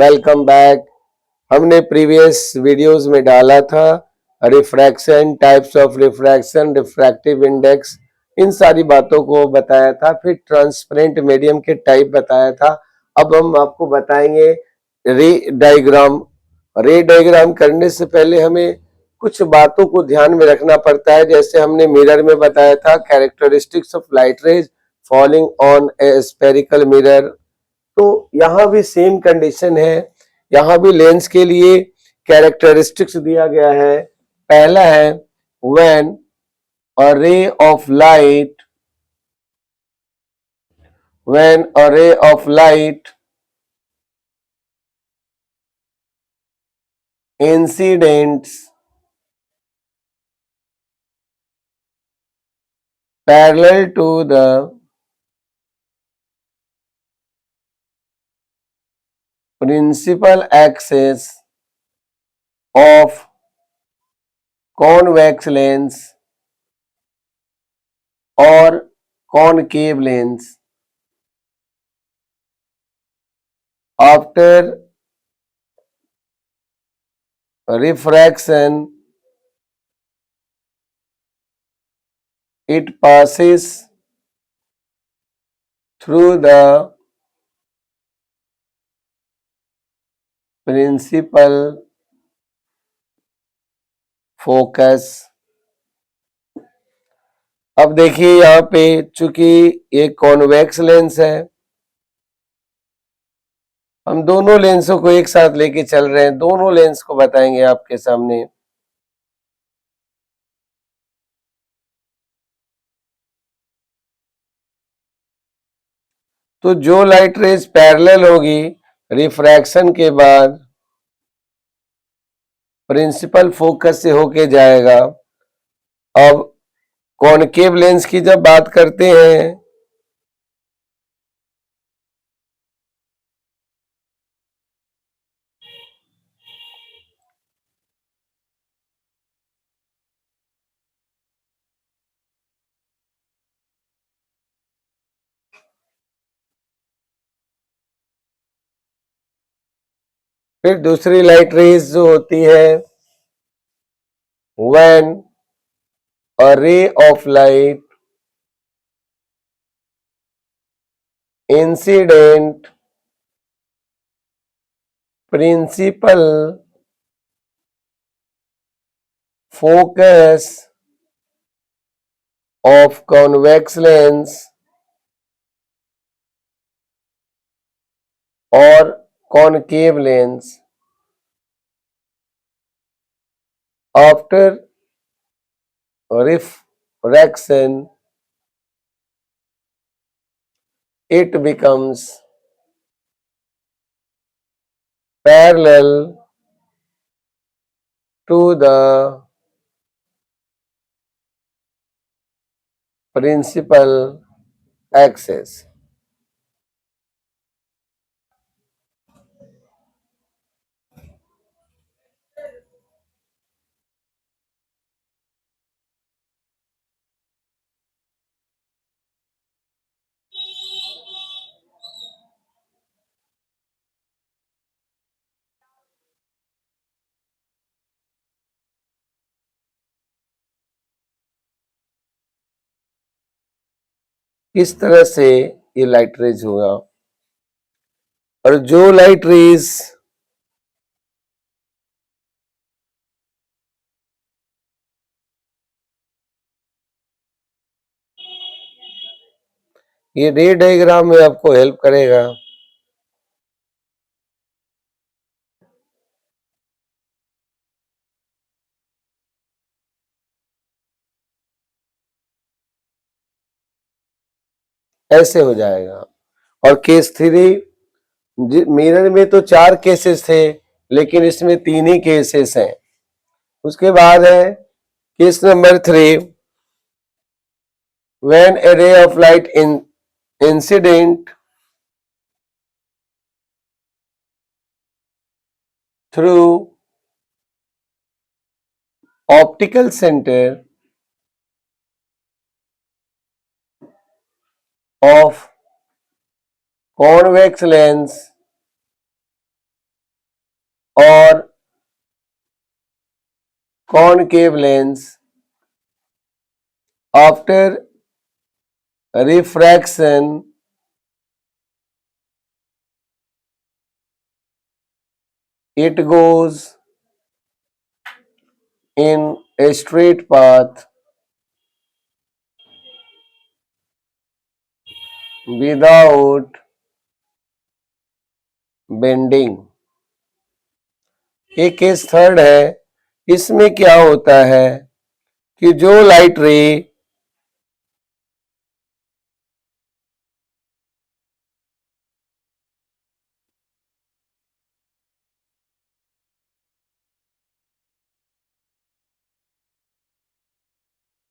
Welcome back. हमने previous videos में डाला था refraction, types of refraction, refractive index, इन सारी बातों को बताया था। फिर ट्रांसपेरेंट मीडियम के टाइप बताया था। अब हम आपको बताएंगे रे डायग्राम। रे डायग्राम करने से पहले हमें कुछ बातों को ध्यान में रखना पड़ता है। जैसे हमने मिरर में बताया था, characteristics of light rays falling on A spherical mirror. तो यहाँ भी सेम कंडीशन है। यहाँ भी लेंस के लिए कैरेक्टरिस्टिक्स दिया गया है। पहला है when a ray of light when a ray of light incidents parallel to the principal axis of convex lens or concave lens after refraction it passes through the principal focus। अब देखिए यहाँ पे चूंकि ये कॉन्वेक्स लेंस है, हम दोनों लेंसों को एक साथ लेके चल रहे हैं, दोनों लेंस को बताएंगे आपके सामने। तो जो लाइट रेज पैरेलल होगी रिफ्रैक्शन के बाद प्रिंसिपल फोकस से होके जाएगा। अब कॉनकेव लेंस की जब बात करते हैं फिर दूसरी लाइट रेज जो होती है when a ray of light incident principal focus of convex lens और concave lens after refraction it becomes parallel to the principal axis। इस तरह से ये लाइट रेज होगा। और जो लाइट रेज ये रे डायग्राम में आपको हेल्प करेगा। ऐसे हो जाएगा। और केस 3 मिरर में तो 4 केसेस थे, लेकिन इसमें 3 ही केसेस हैं। उसके बाद है केस नंबर 3 व्हेन ए रे of light incident through optical centre of convex lens और concave lens after refraction it goes in a straight path without bending। एक केस थर्ड है, इसमें क्या होता है कि जो लाइट रे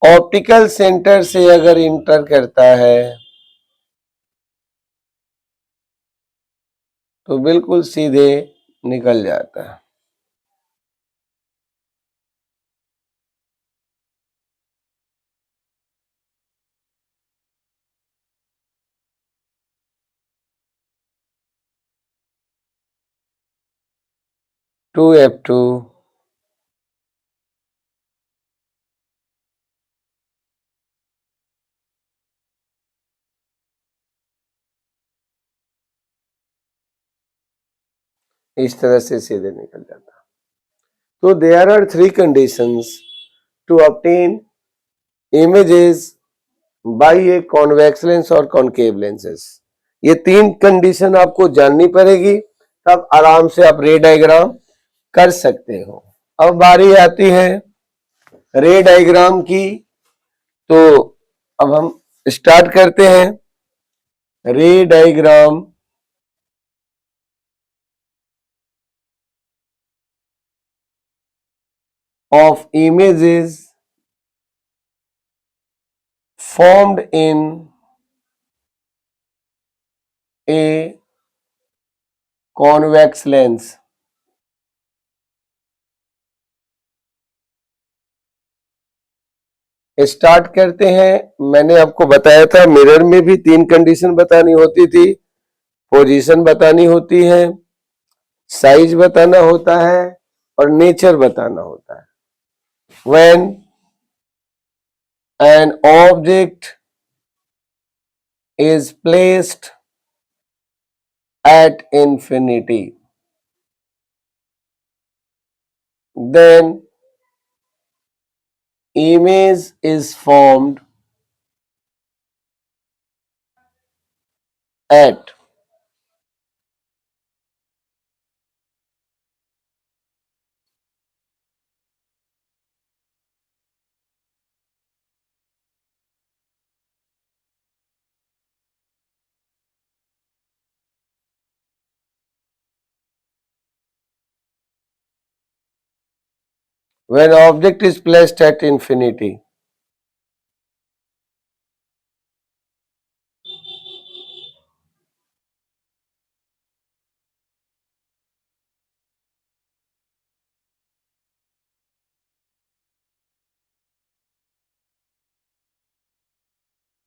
ऑप्टिकल सेंटर से अगर इंटर करता है तो बिल्कुल सीधे निकल जाता है। टू एफ टू इस तरह से सीधे निकल जाता। तो there are three conditions to obtain images by a convex lens और कॉनकेव लेंसेस। ये तीन कंडीशन आपको जाननी पड़ेगी, तब आराम से आप रे डायग्राम कर सकते हो। अब बारी आती है रे डायग्राम की, तो अब हम स्टार्ट करते हैं। रे diagram of images formed in a convex lens। Start करते हैं। मैंने आपको बताया था मिरर में भी तीन कंडीशन बतानी होती थी, पोजीशन बतानी होती है, साइज बताना होता है और नेचर बताना होता है। When an object is placed at infinity, then image is formed at when object is placed at infinity।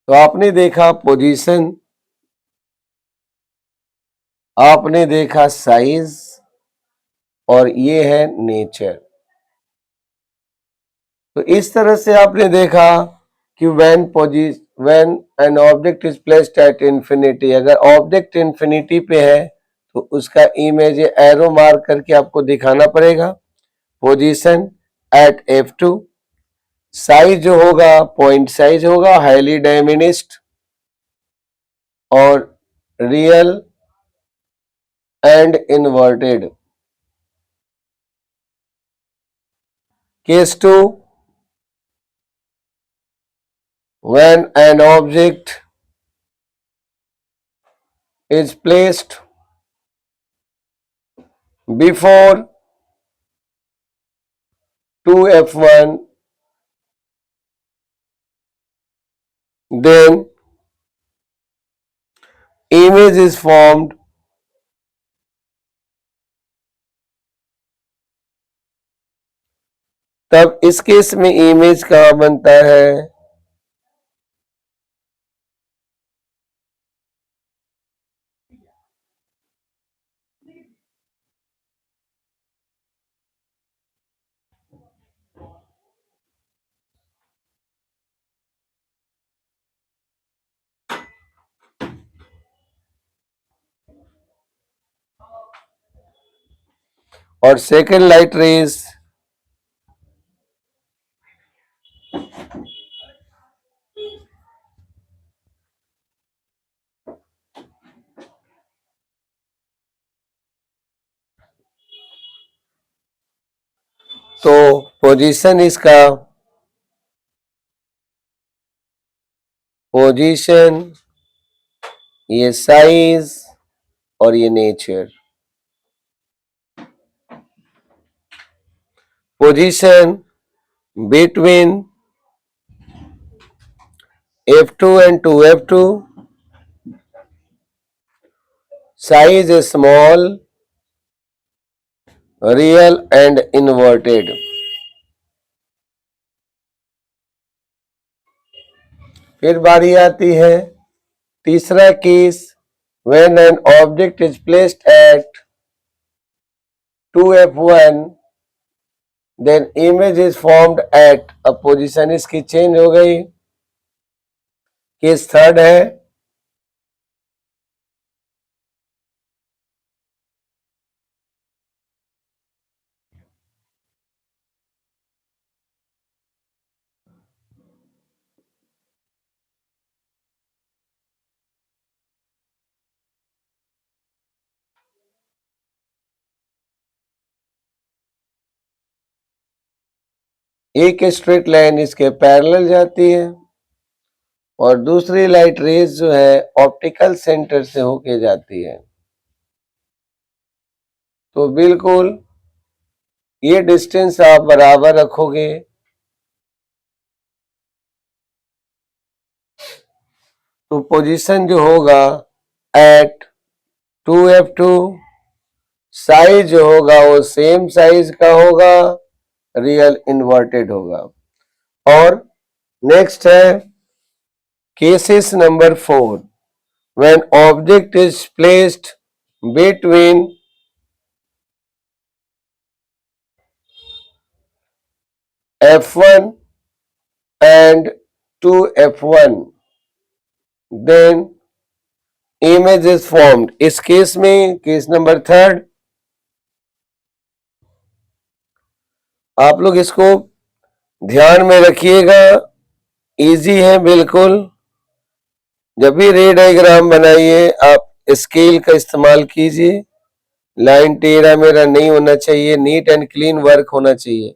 तो आपने देखा पोजीशन, आपने देखा साइज और ये है नेचर। तो इस तरह से आपने देखा कि when an object is placed at infinity, अगर ऑब्जेक्ट इंफिनिटी पे है तो उसका इमेज एरो मार्क करके आपको दिखाना पड़ेगा। पोजीशन एट F2, साइज जो होगा पॉइंट साइज होगा, हाईली डायमिनिस्ड और real and inverted. Case 2, when an object is placed before 2F1, then image is formed तब इस केस में इमेज कहाँ बनता है, और सेकेंड लाइट रेज तो पोजीशन इसका, पोजीशन, ये साइज और ये nature. Position between F2 and 2F2, size is small, real and inverted। फिर बारी आती है तीसरा case, when an object is placed at 2F1 then image is formed at, अब पोजीशन इसकी चेंज हो गई। केस थर्ड है, एक स्ट्रेट लाइन इसके पैरेलल जाती है और दूसरी लाइट रेज जो है ऑप्टिकल सेंटर से होके जाती है। तो बिल्कुल ये डिस्टेंस आप बराबर रखोगे तो पोजीशन जो होगा एट 2F2, साइज जो होगा वो सेम साइज का होगा, रियल इन्वर्टेड होगा। और नेक्स्ट है cases number 4, when object is placed between F1 and 2F1 then image is formed। इस केस में केस नंबर थर्ड, आप लोग इसको ध्यान में रखिएगा, इजी है बिल्कुल। जब भी रे डायग्राम बनाइए आप स्केल का इस्तेमाल कीजिए, लाइन टेढ़ा मेढ़ा नहीं होना चाहिए, नीट एंड क्लीन वर्क होना चाहिए।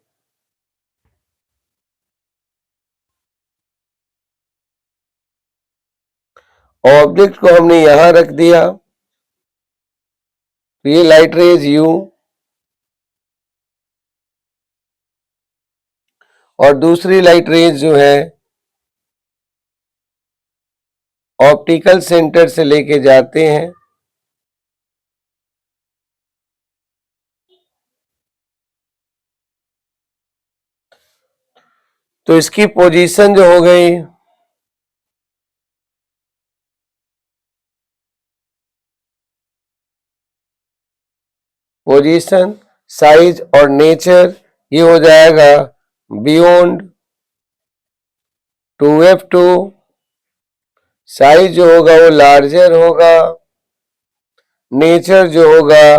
ऑब्जेक्ट को हमने यहां रख दिया, तो ये लाइट रेज यू और दूसरी लाइट रेज जो है ऑप्टिकल सेंटर से लेके जाते हैं। तो इसकी पोजीशन जो हो गई पोजीशन, साइज और नेचर, ये हो जाएगा बियॉन्ड 2F2, साइज जो होगा वो लार्जर होगा, नेचर जो होगा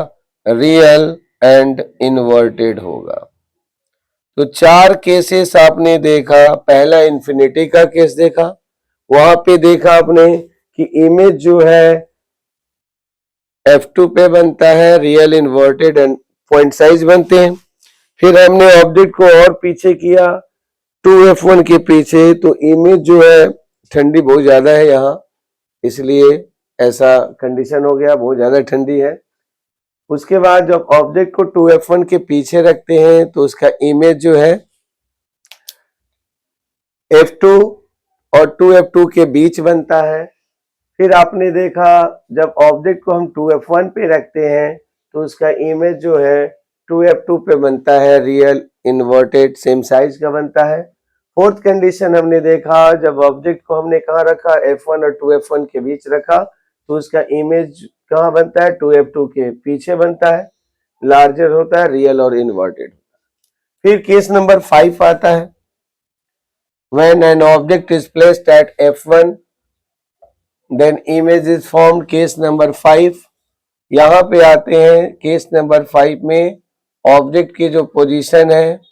रियल एंड इन्वर्टेड होगा। तो चार केसेस आपने देखा। पहला इन्फिनिटी का केस देखा, वहां पे देखा आपने कि इमेज जो है F2 पे बनता है, real inverted and point size बनते हैं। फिर हमने ऑब्जेक्ट को और पीछे किया 2F1 के पीछे, तो इमेज जो है ठंडी बहुत ज्यादा है यहाँ, इसलिए ऐसा कंडीशन हो गया, बहुत ज्यादा ठंडी है। उसके बाद जब ऑब्जेक्ट को 2F1 के पीछे रखते हैं तो उसका इमेज जो है F2 और 2F2 के बीच बनता है। फिर आपने देखा जब ऑब्जेक्ट को हम 2F1 पे रखते हैं तो उसका इमेज जो है 2F2 पे बनता है, रियल इन्वर्टेड सेम साइज का बनता है। फोर्थ कंडीशन हमने देखा जब ऑब्जेक्ट को हमने कहाँ रखा, F1 और 2F1 के बीच रखा, तो उसका इमेज कहाँ बनता है, 2F2 के पीछे बनता है, लार्जर होता है, रियल और इन्वर्टेड। फिर केस नंबर 5 आता है, when an object is placed at F1 then image is formed, case number 5। यहां पे आते हैं केस नंबर 5 में ऑब्जेक्ट की जो पोजीशन है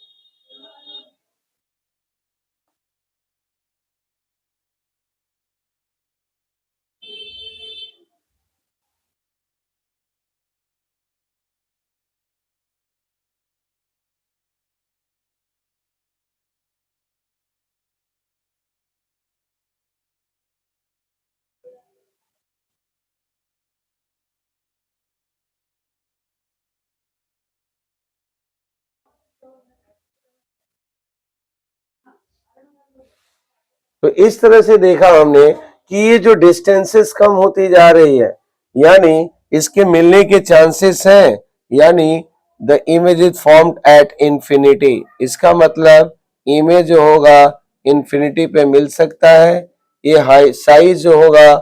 तो इस तरह से देखा हमने कि ये जो डिस्टेंसेस कम होती जा रही है, यानी इसके मिलने के चांसेस हैं, यानी the image is formed at infinity. इसका मतलब इमेज जो होगा इंफिनिटी पे मिल सकता है। ये हाई साइज जो होगा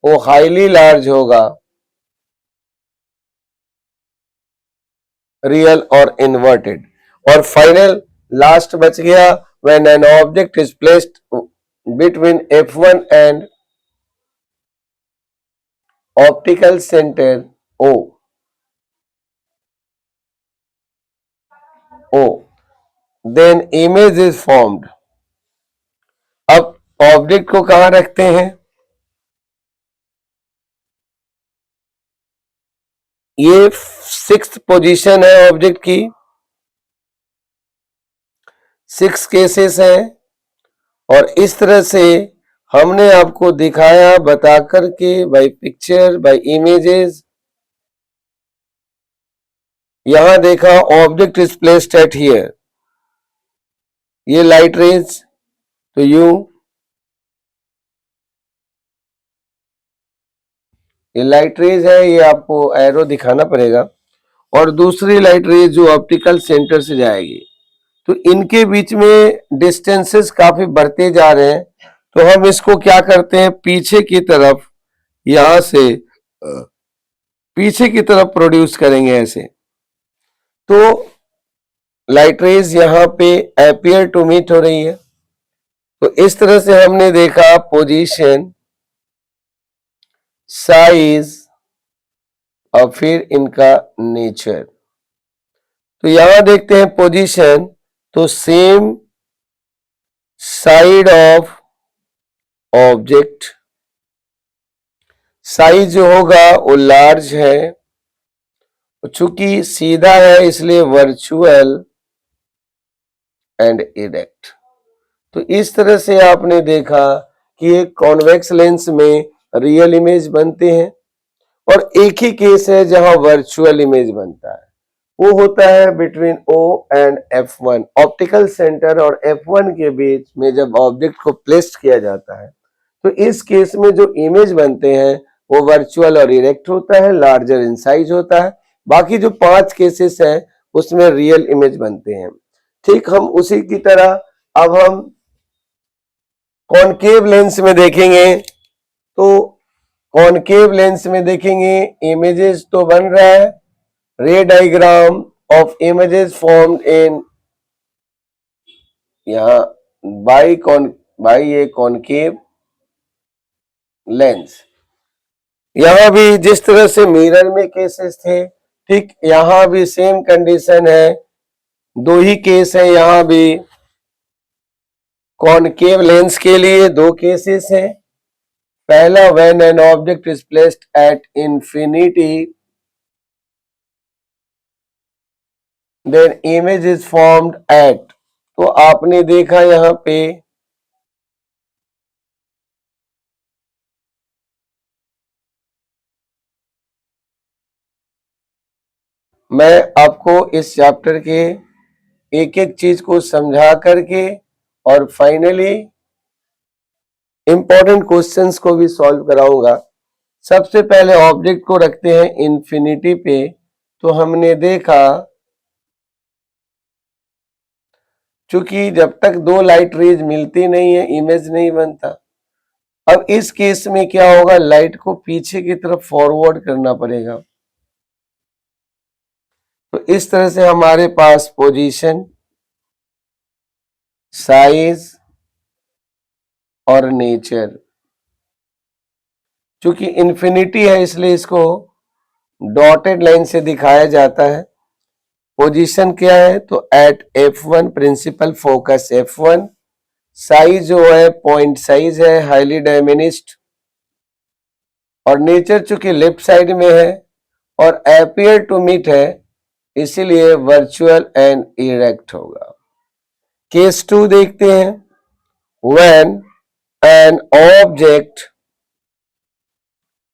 वो हाईली लार्ज होगा, रियल और इन्वर्टेड। और फाइनल लास्ट बच गया, when an object is placed between F1 and optical centre O, then image is formed। अब ऑब्जेक्ट को कहां रखते हैं? ये सिक्स्थ पोजीशन है ऑब्जेक्ट की, 6 केसेस हैं, और इस तरह से हमने आपको दिखाया बता करके बाय पिक्चर बाय इमेजेस। यहां देखा object is placed at here, ये लाइट रेज, तो ये लाइट रेज है, ये आपको एरो दिखाना पड़ेगा, और दूसरी लाइट रेज जो ऑप्टिकल सेंटर से जाएगी। तो इनके बीच में डिस्टेंसेस काफी बढ़ते जा रहे हैं, तो हम इसको क्या करते हैं, पीछे की तरफ, यहां से पीछे की तरफ प्रोड्यूस करेंगे ऐसे। तो लाइट रेज यहां पे अपीयर टू मीट हो रही है। तो इस तरह से हमने देखा पोजीशन, साइज और फिर इनका नेचर। तो यहां देखते हैं पोजीशन, तो same side of object, size जो होगा वो लार्ज है, चूंकि सीधा है इसलिए वर्चुअल एंड इरेक्ट। तो इस तरह से आपने देखा कि एक कॉन्वेक्स लेंस में रियल इमेज बनते हैं, और एक ही केस है जहां वर्चुअल इमेज बनता है, वो होता है between O and F1, optical centre और F1 के बीच में जब ऑब्जेक्ट को प्लेस किया जाता है। तो इस केस में जो इमेज बनते हैं वो वर्चुअल और इरेक्ट होता है, लार्जर इन साइज होता है। बाकी जो 5 केसेस हैं उसमें रियल इमेज बनते हैं। ठीक हम उसी की तरह अब हम कॉनकेव लेंस में देखेंगे। तो कॉनकेव लेंस में देखेंगे इमेजेस तो बन रहा है, रे diagram of images formed in, यहाँ बाई ए कॉनकेव लेंस। यहां भी जिस तरह से मिरर में केसेस थे, ठीक यहां भी सेम कंडीशन है, 2 ही केस है यहां भी। कॉनकेव लेंस के लिए 2 केसेस हैं। पहला, when an object is placed at infinity then image is formed at. तो आपने देखा यहां पे मैं आपको इस चैप्टर के एक एक चीज को समझा करके और फाइनली इंपॉर्टेंट क्वेश्चंस को भी सॉल्व कराऊंगा। सबसे पहले ऑब्जेक्ट को रखते हैं इंफिनिटी पे। तो हमने देखा चूंकि जब तक 2 लाइट रेज मिलती नहीं है इमेज नहीं बनता। अब इस केस में क्या होगा, लाइट को पीछे की तरफ फॉरवर्ड करना पड़ेगा। तो इस तरह से हमारे पास पोजीशन, साइज और नेचर, चूंकि इंफिनिटी है इसलिए इसको डॉटेड लाइन से दिखाया जाता है। पोजीशन क्या है, तो eight F1 principal focus F1, size जो है पॉइंट साइज है, हाईली डायमिनिस्ड, और नेचर चूंकि लेफ्ट साइड में है और अपीयर टू मीट है, इसीलिए वर्चुअल एंड इरेक्ट होगा। केस 2 देखते हैं। When an object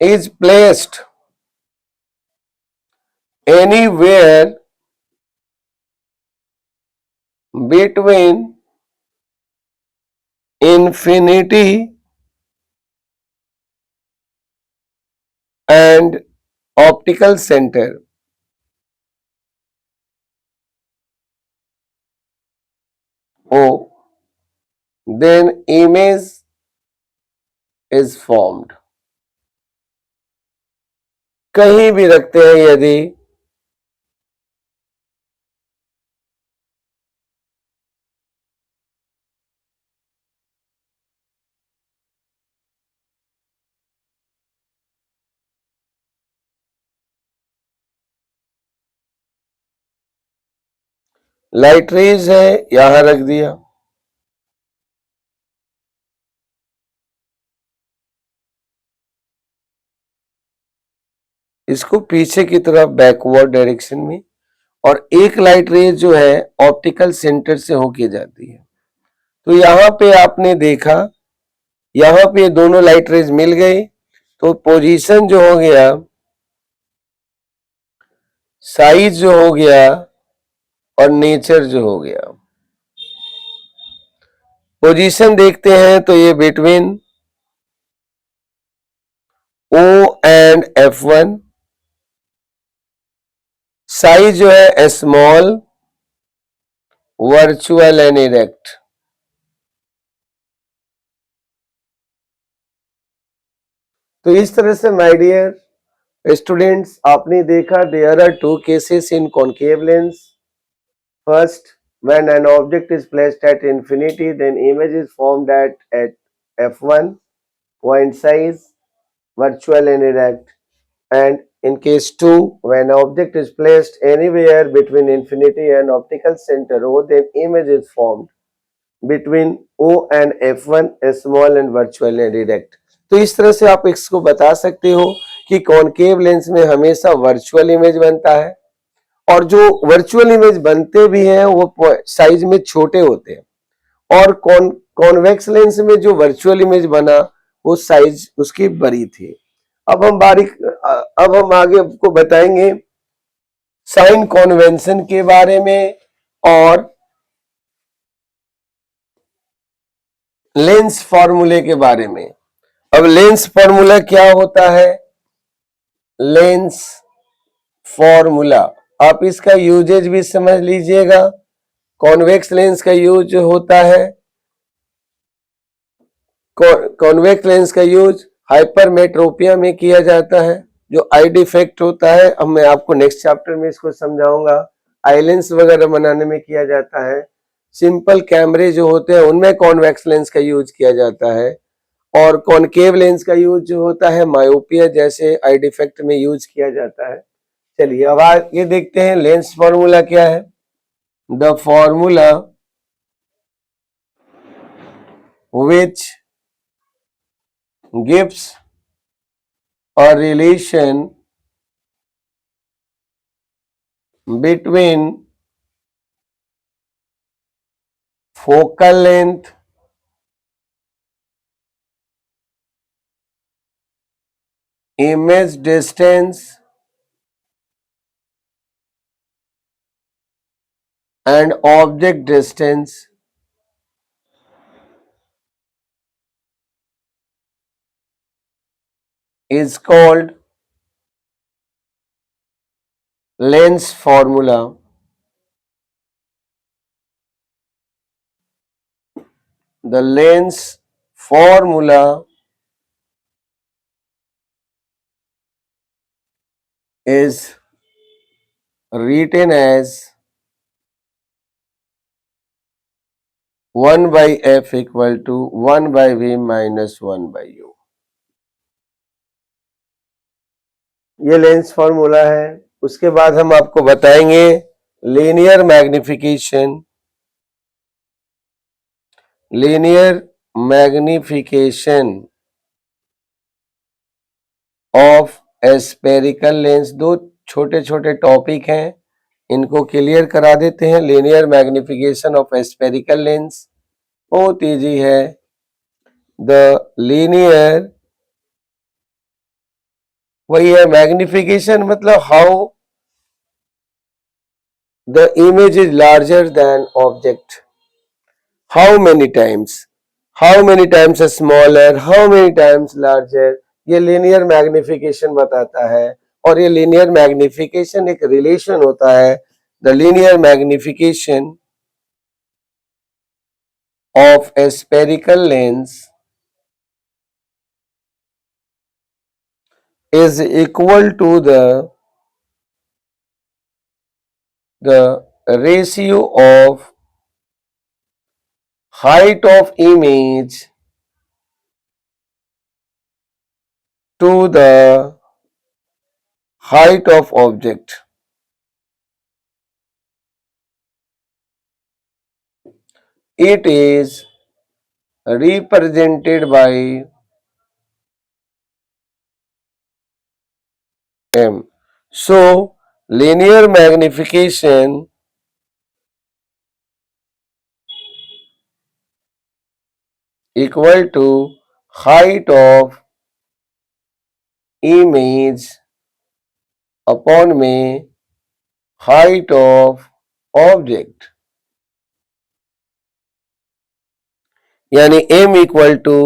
is placed anywhere between infinity and optical center, O, then image is formed। कहीं भी रखते हैं यदि लाइट रेज है, यहां रख दिया, इसको पीछे की तरफ बैकवर्ड डायरेक्शन में, और एक लाइट रेज जो है ऑप्टिकल सेंटर से होके जाती है। तो यहां पे आपने देखा, यहां पे दोनों लाइट रेज मिल गई, तो पोजीशन जो हो गया, साइज जो हो गया, और नेचर जो हो गया। पोजीशन देखते हैं तो ये between O and F1, size जो है स्मॉल, वर्चुअल एंड इरेक्ट। तो इस तरह से माय डियर स्टूडेंट्स, आपने देखा there are two cases in concave lens. First, when an object is placed at infinity, then image is formed at F1, point size, virtual and erect. And in case 2, when object is placed anywhere between infinity and optical center O, then image is formed between O and F1, small and virtual and erect। तो इस तरह से आप इसको बता सकते हो कि कॉनकेव लेंस में हमेशा वर्चुअल इमेज बनता है, और जो वर्चुअल इमेज बनते भी हैं वो साइज में छोटे होते हैं, और कॉन्वेक्स लेंस में जो वर्चुअल इमेज बना वो साइज उसकी बड़ी थी। अब हम आगे आपको बताएंगे साइन कन्वेंशन के बारे में और लेंस फॉर्मूले के बारे में। अब लेंस फॉर्मूला क्या होता है? लेंस फॉर्मूला, आप इसका यूजेज भी समझ लीजिएगा। कॉन्वेक्स लेंस का यूज होता है, कॉन्वेक्स लेंस का यूज हाइपरमेट्रोपिया में किया जाता है, जो आई डिफेक्ट होता है। अब मैं आपको नेक्स्ट चैप्टर में इसको समझाऊंगा। आई लेंस वगैरह बनाने में किया जाता है। सिंपल कैमरे जो होते हैं उनमें कॉन्वेक्स लेंस का यूज किया जाता है, और कॉनकेव लेंस का यूज जो होता है मायोपिया जैसे आई डिफेक्ट में यूज किया जाता है। चलिए अब आगे देखते हैं लेंस फॉर्मूला क्या है। The formula which gives a relation between focal length image distance and object distance is called lens formula। The lens formula is written as 1 by f equal to 1 by v minus 1 by u। ये lens formula है। उसके बाद हम आपको बताएंगे linear magnification, linear magnification of spherical lens. दो छोटे छोटे टॉपिक हैं, इनको क्लियर करा देते हैं। Linear magnification of spherical lens बहुत इजी है। द लीनियर, वही है मैग्निफिकेशन, मतलब how the image is larger than object, how many times, how many times smaller, how many times larger, ये लीनियर मैग्निफिकेशन बताता है। और ये लीनियर मैग्निफिकेशन एक रिलेशन होता है। The linear magnification of a spherical lens is equal to the ratio of height of image to the height of object. It is represented by m. So linear magnification equal to height of image upon में height of object, यानी m equal to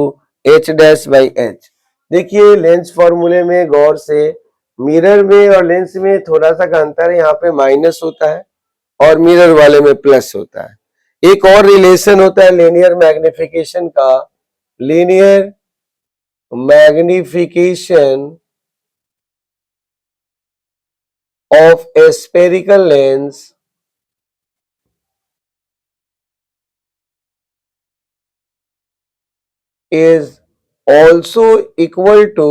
H dash by H. देखिए lens फॉर्मूले में गौर से, mirror में और lens में थोड़ा सा का अंतर है, यहाँ पे माइनस होता है और मिरर वाले में प्लस होता है। एक और रिलेशन होता है लीनियर मैग्निफिकेशन का, linear magnification of A spherical lens is also equal to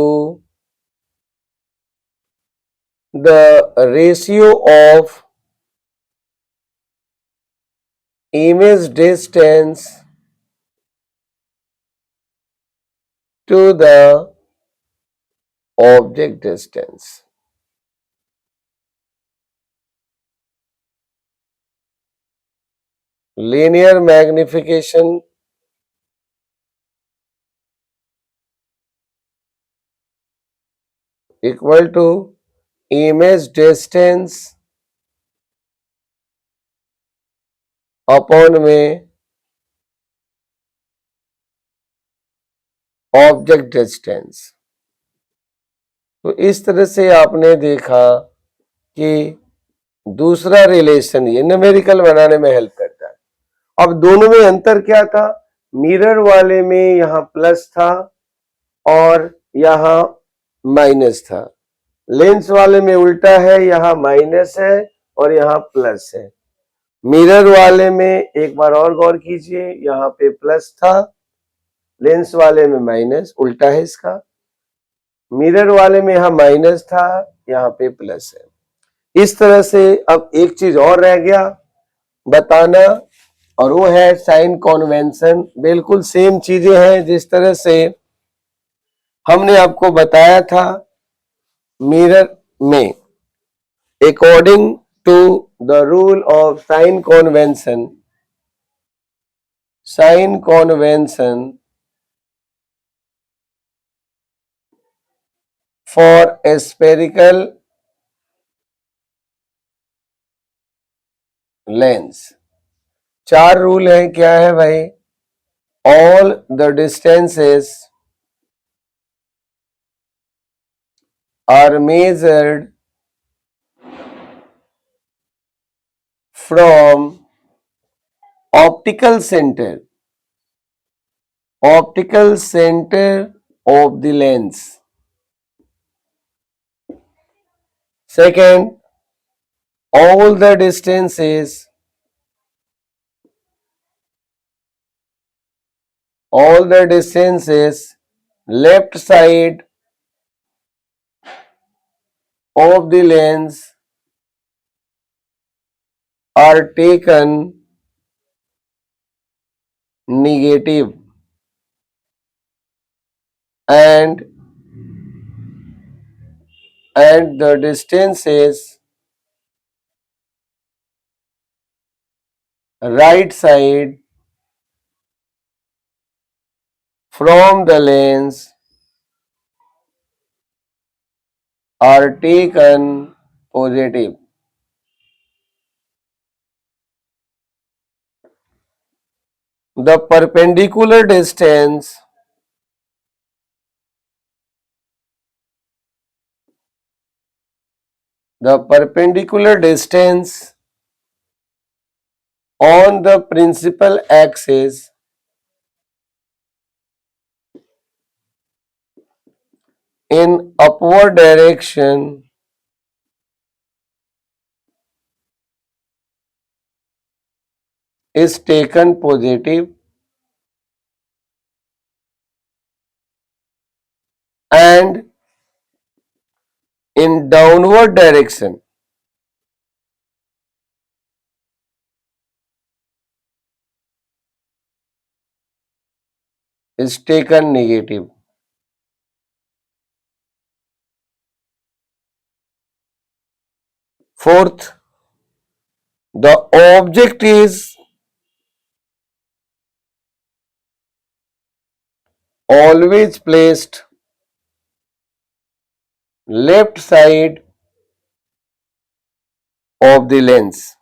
the ratio of image distance to the object distance. Linear magnification equal to image distance upon में ऑब्जेक्ट डिस्टेंस। तो इस तरह से आपने देखा कि दूसरा रिलेशन ये न्यूमेरिकल बनाने में हेल्प करता है। अब दोनों में अंतर क्या था, मिरर वाले में यहां प्लस था और यहां माइनस था, लेंस वाले में उल्टा है, यहां माइनस है और यहां प्लस है। मिरर वाले में एक बार और गौर कीजिए, यहाँ पे प्लस था, लेंस वाले में माइनस, उल्टा है इसका। मिरर वाले में यहां माइनस था, यहाँ पे प्लस है। इस तरह से अब एक चीज और रह गया बताना, और वो है साइन कॉन्वेंशन। बिल्कुल सेम चीजें हैं जिस तरह से हमने आपको बताया था मिरर में, according to the rule of sign convention for a spherical lens. चार रूल हैं, क्या है भाई, all the distances are measured from optical center of the lens. Second, all the distances left side of the lens are taken negative and the distances right side from the lens are taken positive. The perpendicular distance on the principal axis in upward direction is taken positive and in downward direction is taken negative. Fourth, the object is always placed left side of the lens.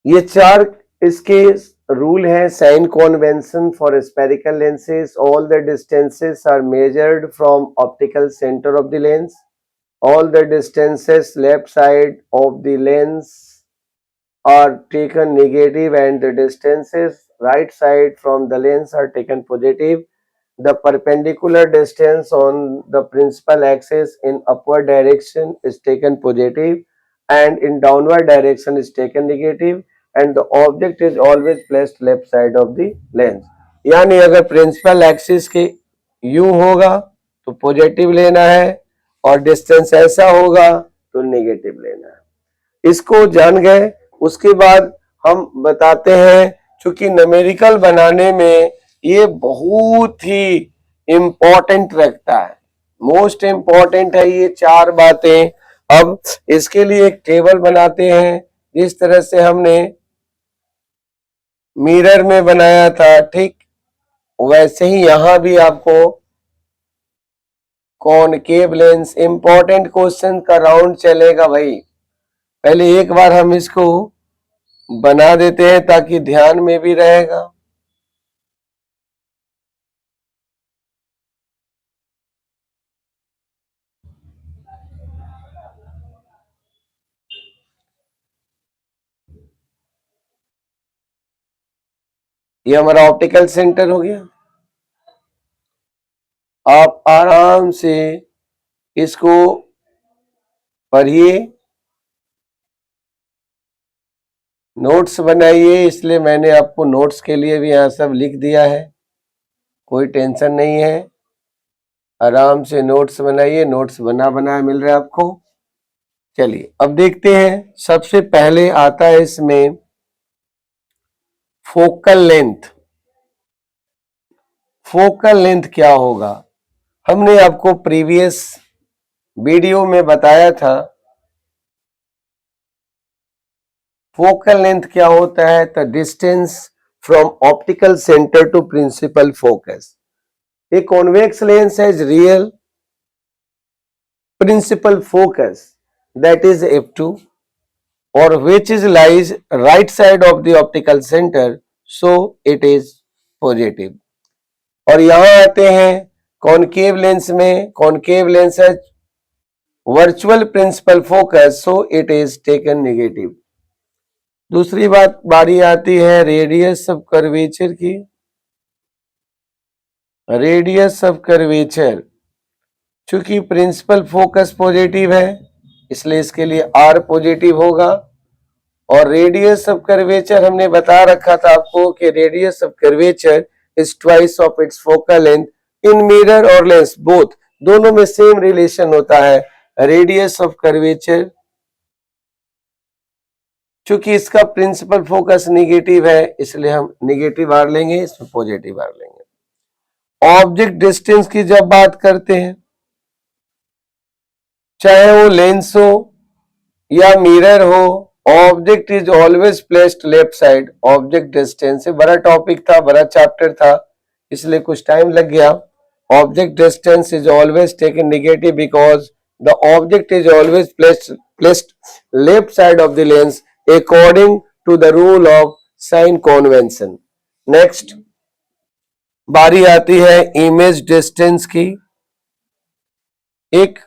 ये चार इसके rule है. Sign convention for spherical lenses. All the distances are measured from optical centre of the lens. All the distances left side of the lens are taken negative and the distances right side from the lens are taken positive. The perpendicular distance on the principal axis in upward direction is taken positive and in downward direction is taken negative and the object is always placed left side of the lens. यानी अगर principal axis के U होगा तो positive लेना है और distance ऐसा होगा तो नेगेटिव लेना है. इसको जान गए. उसके बाद हम बताते हैं, चूंकि न्यूमेरिकल बनाने में ये बहुत ही इंपॉर्टेंट रखता है, मोस्ट इंपॉर्टेंट है ये चार बातें. अब इसके लिए एक टेबल बनाते हैं जिस तरह से हमने मिरर में बनाया था, ठीक वैसे ही यहां भी आपको कॉनकेव लेंस. इंपॉर्टेंट क्वेश्चन का राउंड चलेगा भाई. पहले एक बार हम इसको बना देते हैं ताकि ध्यान में भी रहेगा. ये हमारा ऑप्टिकल सेंटर हो गया. आप आराम से इसको पढ़िए, नोट्स बनाइए. इसलिए मैंने आपको नोट्स के लिए भी यहां सब लिख दिया है, कोई टेंशन नहीं है. आराम से नोट्स बनाइए. नोट्स बना मिल रहा है आपको. चलिए अब देखते हैं. सबसे पहले आता है इसमें फोकल लेंथ. फोकल लेंथ क्या होगा? हमने आपको प्रीवियस वीडियो में बताया था फोकल लेंथ क्या होता है. The distance from optical centre to principal focus. A convex lens has real principal focus that is f2 or which is lies right side of the optical center, so it is positive. और यहां आते हैं concave lens में. Concave lens है virtual principal focus, so it is taken negative. दूसरी बारी आती है रेडियस ऑफ कर्वेचर की. रेडियस ऑफ कर्वेचर, चूंकि प्रिंसिपल फोकस पॉजिटिव है इसलिए इसके लिए R पॉजिटिव होगा. और रेडियस ऑफ कर्वेचर हमने बता रखा था आपको कि radius of curvature is twice of its focal length. In mirror और लेंस बोथ, दोनों में सेम रिलेशन होता है. रेडियस ऑफ कर्वेचर चूंकि इसका प्रिंसिपल फोकस निगेटिव है इसलिए हम निगेटिव आर लेंगे, इसमें पॉजिटिव आर लेंगे। ऑब्जेक्ट डिस्टेंस की जब बात करते हैं, चाहे वो लेंस हो या मिरर हो, object is always placed left side. Object distance से बड़ा टॉपिक था, बड़ा चैप्टर था, इसलिए कुछ टाइम लग गया। Object distance is always taken negative because the object is always placed left side of the lens according to the rule of sign convention. Next बारी आती है इमेज डिस्टेंस की। एक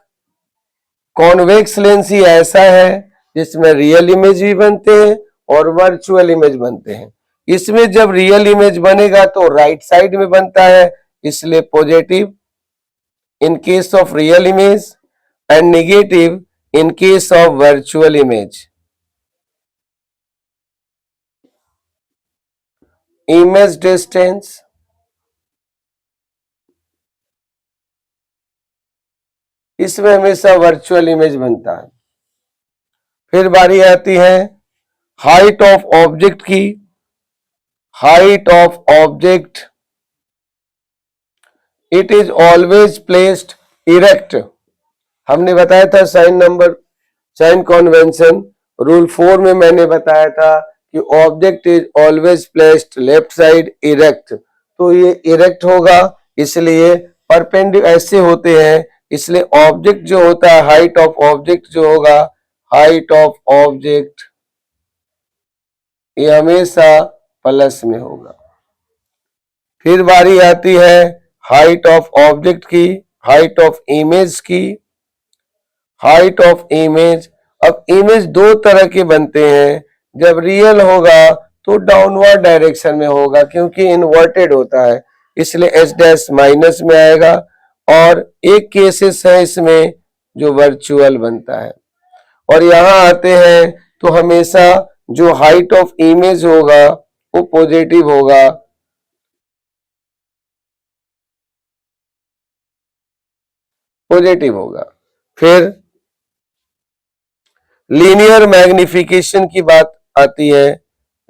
कॉन्वेक्स लेंस ही ऐसा है जिसमें रियल इमेज भी बनते हैं और वर्चुअल इमेज बनते हैं। इसमें जब रियल इमेज बनेगा तो राइट साइड में बनता है, इसलिए positive in case of real image and negative in case of virtual image. Image distance इसमें हमेशा वर्चुअल इमेज बनता है। फिर बारी आती है हाइट ऑफ ऑब्जेक्ट की। Height of object it is always placed erect. हमने बताया था साइन कॉन्वेंशन रूल 4 में मैंने बताया था कि object is always placed left side erect, तो ये इरेक्ट होगा, इसलिए परपेंडिकुलर ऐसे होते हैं, इसलिए ऑब्जेक्ट जो होता है हाइट ऑफ ऑब्जेक्ट जो होगा, हाइट ऑफ ऑब्जेक्ट ये हमेशा प्लस में होगा। फिर बारी आती है हाइट ऑफ ऑब्जेक्ट की, हाइट ऑफ इमेज की। हाइट ऑफ इमेज, अब इमेज दो तरह के बनते हैं। जब रियल होगा तो डाउनवर्ड डायरेक्शन में होगा क्योंकि इन्वर्टेड होता है, इसलिए एच डैश माइनस में आएगा। और एक केसेस है इसमें जो वर्चुअल बनता है। और यहां आते हैं तो हमेशा जो हाइट ऑफ इमेज होगा वो पॉजिटिव होगा। पॉजिटिव होगा। फिर लीनियर मैग्निफिकेशन की बात आती है।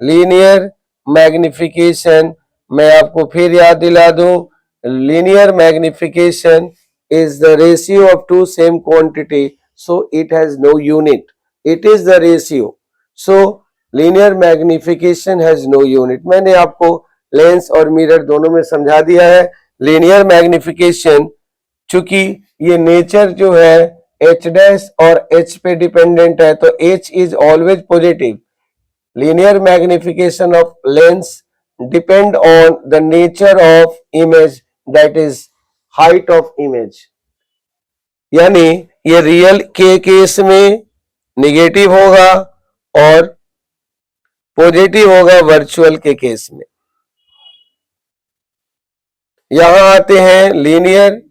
लीनियर मैग्निफिकेशन मैं आपको फिर याद दिला दूं, linear magnification is the ratio of two same quantity, so it has no unit. It is the ratio. So linear magnification has no unit. मैंने आपको लेंस और मिरर दोनों में समझा दिया है। लीनियर मैग्निफिकेशन चूंकि ये नेचर जो है एच डैश और एच पे डिपेंडेंट है तो H is always positive. Linear magnification of lens depend on the nature of image, that is height of image. यानी ये रियल के केस में निगेटिव होगा और पॉजिटिव होगा वर्चुअल के केस में। यहां आते हैं लीनियर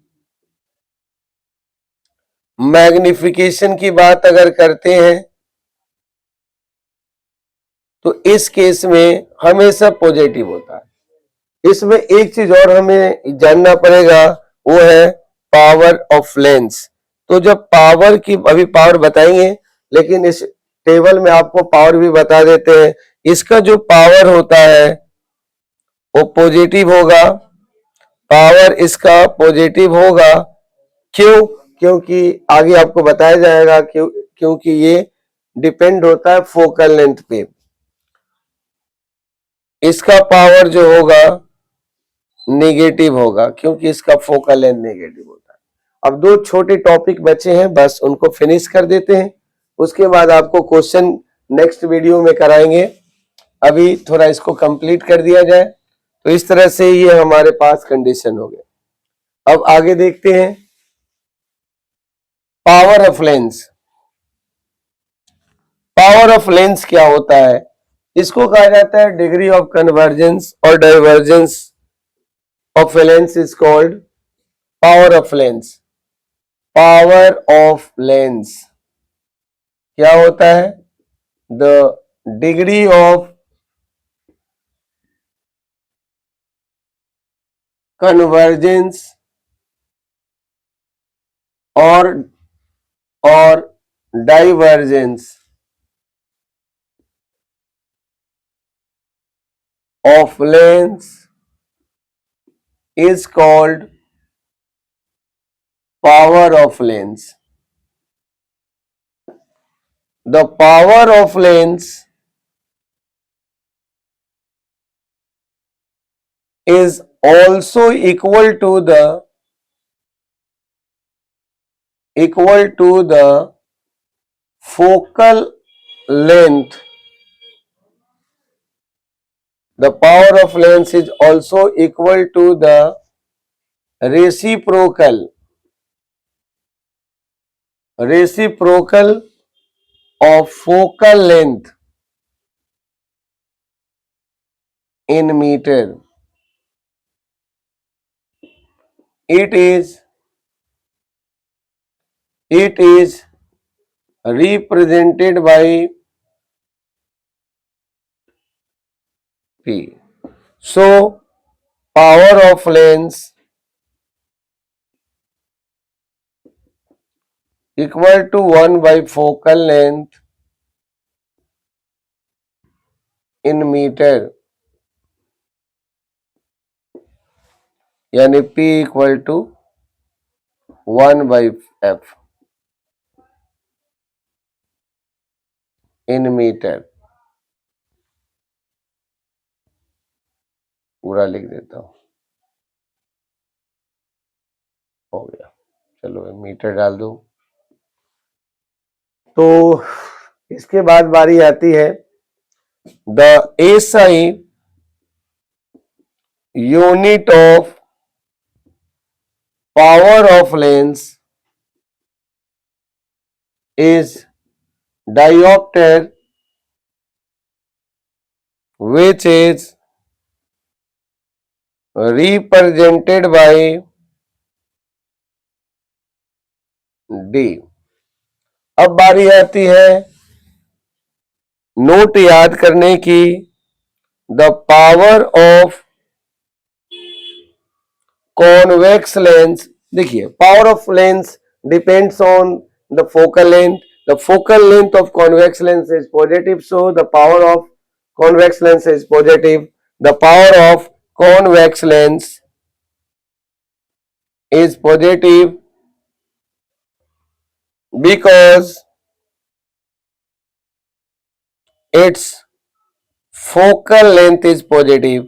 मैग्निफिकेशन की बात अगर करते हैं तो इस केस में हमेशा पॉजिटिव होता है। इसमें एक चीज और हमें जानना पड़ेगा, वो है पावर ऑफ लेंस। तो जब पावर की अभी पावर बताएंगे, लेकिन इस टेबल में आपको पावर भी बता देते हैं। इसका जो पावर होता है वो पॉजिटिव होगा। पावर इसका पॉजिटिव होगा। क्यों? क्योंकि आगे आपको बताया जाएगा क्योंकि ये डिपेंड होता है फोकल लेंथ पे। इसका पावर जो होगा नेगेटिव होगा क्योंकि इसका फोकल लेंथ नेगेटिव होता है। अब दो छोटे टॉपिक बचे हैं, बस उनको फिनिश कर देते हैं, उसके बाद आपको क्वेश्चन नेक्स्ट वीडियो में कराएंगे। अभी थोड़ा इसको कंप्लीट कर दिया जाए। तो इस तरह से ये हमारे पास कंडीशन हो गए। अब आगे देखते हैं power of lens. Power of lens क्या होता है? इसको कहा जाता है डिग्री ऑफ कन्वर्जेंस और divergence of lens is called power of lens. Power of lens क्या होता है? द डिग्री ऑफ कन्वर्जेंस और divergence of lens is called power of lens. The power of lens is also equal to the focal length. The power of lens is also equal to the reciprocal of focal length in meter. It is it is represented by P. So power of lens equal to 1 by focal length in metre, यानी P equal to 1 by F in metre. पूरा लिख देता हूं, हो गया। चलो metre डाल दो। तो इसके बाद बारी आती है the SI unit of power of lens is diopter, which is represented by D। अब बारी आती है नोट याद करने की। The power of convex lens, देखिए power of lens depends on the focal length. The focal length of convex lens is positive, so the power of convex lens is positive. The power of convex lens is positive because its focal length is positive.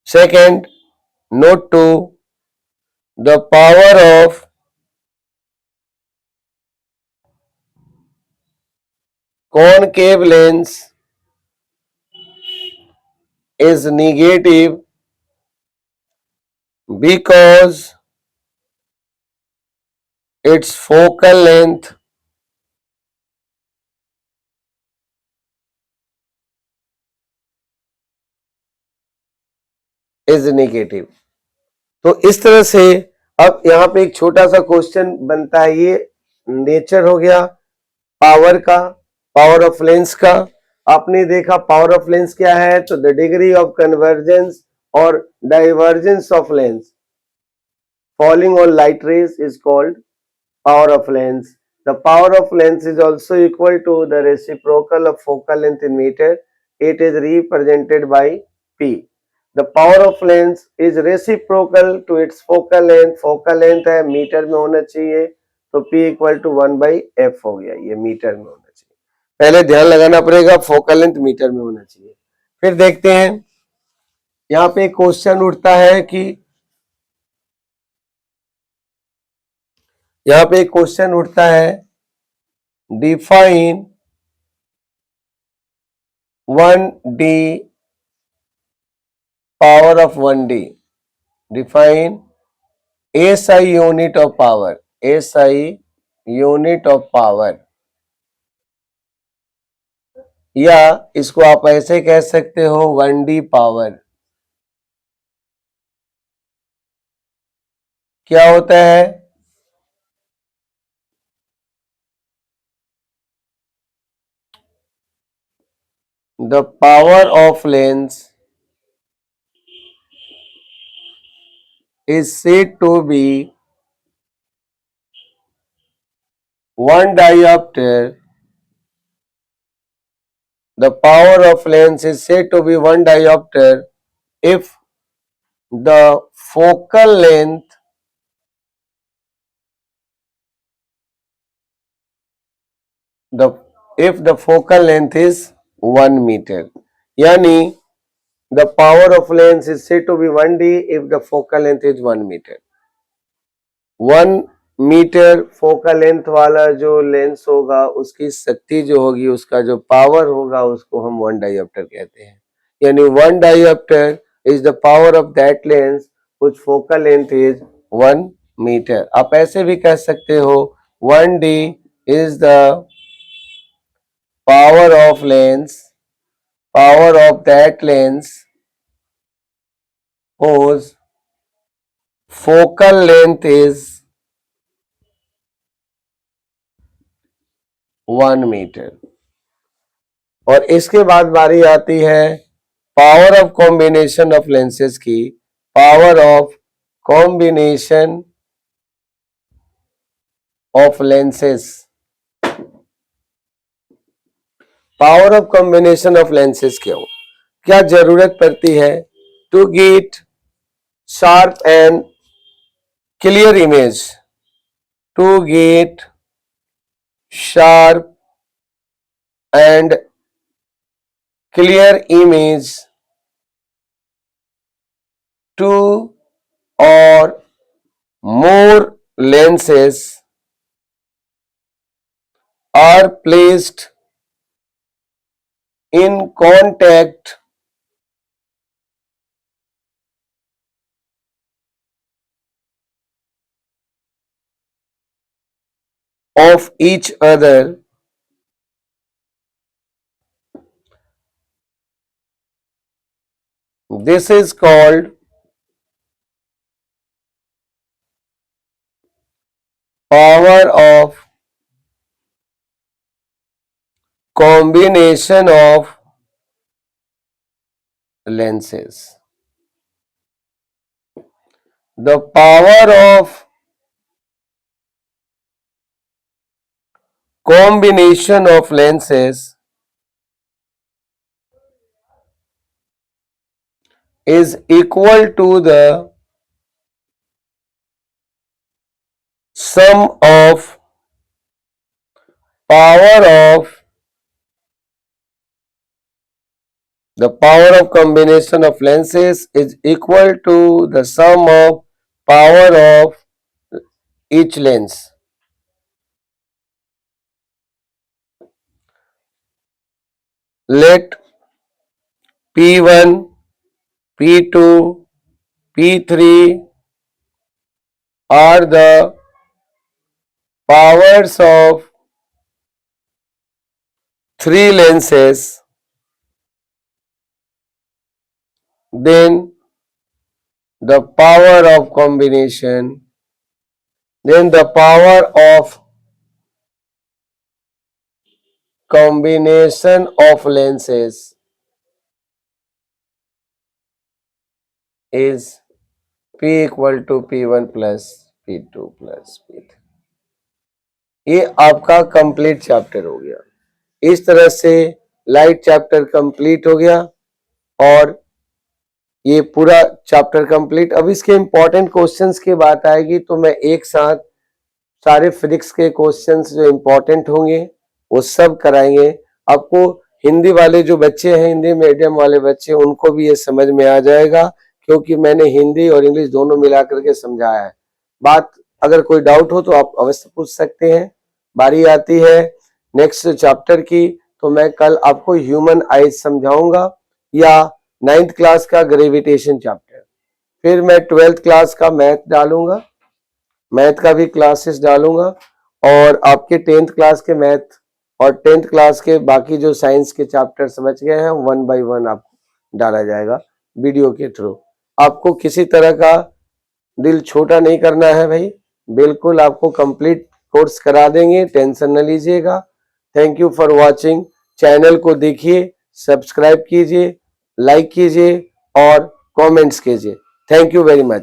Second, note 2, the power of concave lens is negative because its focal length is negative। तो इस तरह से अब यहां पे एक छोटा सा क्वेश्चन बनता है। ये नेचर हो गया पावर का, पावर ऑफ लेंस का। आपने देखा पावर ऑफ लेंस क्या है, तो द डिग्री ऑफ कन्वर्जेंस और divergence of lens falling on light rays is called power of lens. The power of lens is also equal to the reciprocal of focal length in meter. It is represented by P. The power of lens is reciprocal to its focal length. Focal length है metre में होना चाहिए, तो P equal to 1 by F हो गया, ये metre में होना चाहिए। पहले ध्यान लगाना पड़ेगा, फोकल लेंथ मीटर में होना चाहिए। फिर देखते हैं यहाँ पे क्वेश्चन उठता है कि यहाँ पे क्वेश्चन उठता है define 1D power of 1D। Define SI unit of power, SI unit of power, या इसको आप ऐसे कह सकते हो 1D पावर। क्या होता है, the power of lens is said to be one diopter, the power of lens is said to be 1 diopter if the focal length if the focal length is 1 meter. Yani the power of lens is said to be 1D if the focal length is 1 meter. 1 metre focal length वाला जो lens होगा उसकी शक्ति जो होगी, उसका जो power होगा, उसको हम 1 डायोप्टर कहते हैं. यानी 1 dioptre is the power of that lens which focal length is 1 metre. आप ऐसे भी कह सकते हो 1D is the power of that lens whose focal length is 1 metre. और इसके बाद बारी आती है power of combination of lenses की. Power of combination of lenses. Power of combination of lenses क्या जरूरत पड़ती है to get sharp and clear image. To get sharp and clear image, 2 or more lenses are placed in contact of each other. This is called power of combination of lenses. The power of combination of lenses is equal to the sum of power of the power of combination of lenses is equal to the sum of power of each lens. Let P1, P2, P3 are the powers of 3 lenses, then the power of combination, then the power of combination of lenses is P equal to P1 plus P2 plus P3. ये आपका complete chapter हो गया. इस तरह से light chapter complete हो गया और ये पूरा चैप्टर कंप्लीट. अब इसके इंपॉर्टेंट क्वेश्चंस की बात आएगी तो मैं एक साथ सारे फिजिक्स के क्वेश्चंस जो इंपॉर्टेंट होंगे वो सब कराएंगे. आपको हिंदी वाले जो बच्चे हैं, हिंदी मीडियम वाले बच्चे, उनको भी ये समझ में आ जाएगा क्योंकि मैंने हिंदी और इंग्लिश दोनों मिला करके समझाया है. बात अगर कोई डाउट हो तो आप अवश्य पूछ सकते हैं. बारी आती है नेक्स्ट चैप्टर की तो मैं कल आपको ह्यूमन आइज समझाऊंगा या 9th क्लास का ग्रेविटेशन चैप्टर. फिर मैं 12th क्लास का मैथ डालूंगा, मैथ का भी क्लासेस डालूंगा और आपके 10th क्लास के मैथ और 10th क्लास के बाकी जो साइंस के चैप्टर समझ गए हैं 1 by 1 आपको डाला जाएगा वीडियो के थ्रू. आपको किसी तरह का दिल छोटा नहीं करना है भाई, बिल्कुल आपको कंप्लीट कोर्स करा देंगे, टेंशन न लीजिएगा. Thank you for watching. Channel को देखिए, सब्सक्राइब कीजिए, लाइक कीजिए और कमेंट्स कीजिए. Thank you very much.